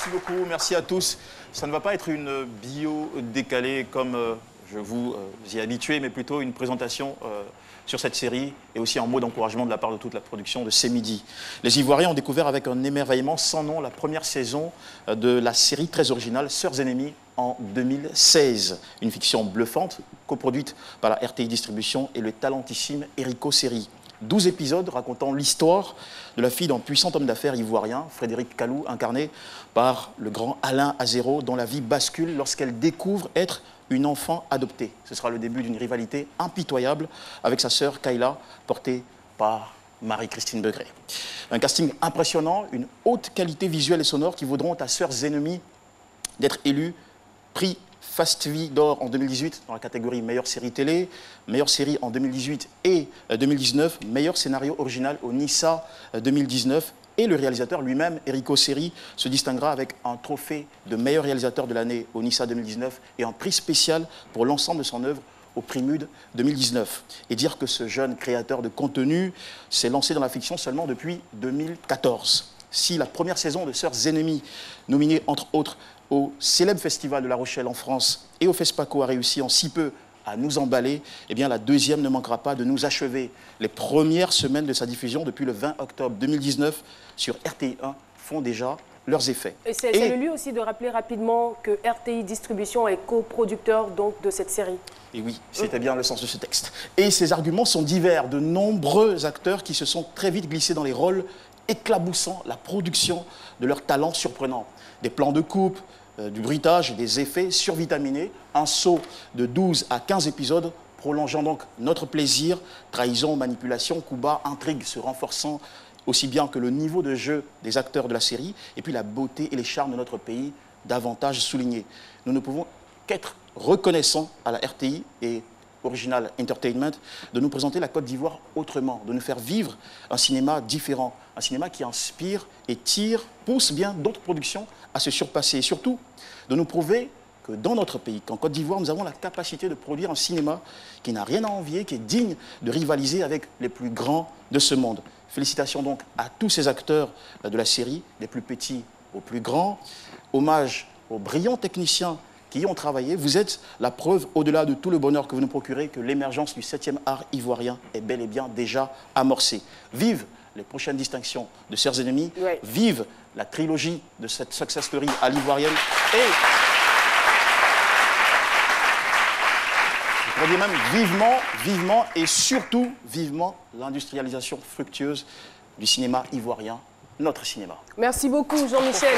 Merci beaucoup, merci à tous. Ça ne va pas être une bio décalée comme je vous y ai habitué, mais plutôt une présentation sur cette série et aussi un mot d'encouragement de la part de toute la production de C'est Midi. Les Ivoiriens ont découvert avec un émerveillement sans nom la première saison de la série très originale Sœurs Ennemies en 2016. Une fiction bluffante, coproduite par la RTI Distribution et le talentissime Erico Seri. 12 épisodes racontant l'histoire de la fille d'un puissant homme d'affaires ivoirien, Frédéric Kalou, incarné par le grand Alain Azero, dont la vie bascule lorsqu'elle découvre être une enfant adoptée. Ce sera le début d'une rivalité impitoyable avec sa sœur Kayla, portée par Marie-Christine Begré. Un casting impressionnant, une haute qualité visuelle et sonore qui vaudront à Sœurs Ennemies d'être élus prix Fast Vie d'or en 2018 dans la catégorie meilleure série télé, meilleure série en 2018 et 2019, meilleur scénario original au Nissa 2019. Et le réalisateur lui-même, Erico Seri, se distinguera avec un trophée de meilleur réalisateur de l'année au Nissa 2019 et un prix spécial pour l'ensemble de son œuvre au Prix Mud 2019. Et dire que ce jeune créateur de contenu s'est lancé dans la fiction seulement depuis 2014. Si la première saison de Sœurs Ennemies, nominée entre autres au célèbre festival de La Rochelle en France et au FESPACO a réussi en si peu à nous emballer, eh bien la deuxième ne manquera pas de nous achever. Les premières semaines de sa diffusion depuis le 20 octobre 2019 sur RTI1 font déjà leurs effets. Et c'est le lieu aussi de rappeler rapidement que RTI Distribution est coproducteur donc de cette série. Et oui, c'était bien le sens de ce texte. Et ces arguments sont divers. De nombreux acteurs qui se sont très vite glissés dans les rôles éclaboussant la production de leurs talents surprenants. Des plans de coupe, du bruitage, des effets survitaminés, un saut de 12 à 15 épisodes prolongeant donc notre plaisir, trahison, manipulation, coups bas, intrigue se renforçant aussi bien que le niveau de jeu des acteurs de la série et puis la beauté et les charmes de notre pays davantage soulignés. Nous ne pouvons qu'être reconnaissants à la RTI et Original Entertainment de nous présenter la Côte d'Ivoire autrement, de nous faire vivre un cinéma différent, un cinéma qui inspire et pousse bien d'autres productions à se surpasser et surtout de nous prouver que dans notre pays, qu'en Côte d'Ivoire, nous avons la capacité de produire un cinéma qui n'a rien à envier, qui est digne de rivaliser avec les plus grands de ce monde. Félicitations donc à tous ces acteurs de la série, des plus petits aux plus grands. Hommage aux brillants techniciens qui y ont travaillé. Vous êtes la preuve, au-delà de tout le bonheur que vous nous procurez, que l'émergence du 7e art ivoirien est bel et bien déjà amorcée. Vive les prochaines distinctions de Sœurs Ennemies, vive la trilogie de cette success story à l'ivoirienne et je pourrais dire même vivement et surtout vivement l'industrialisation fructueuse du cinéma ivoirien, notre cinéma. Merci beaucoup Jean-Michel.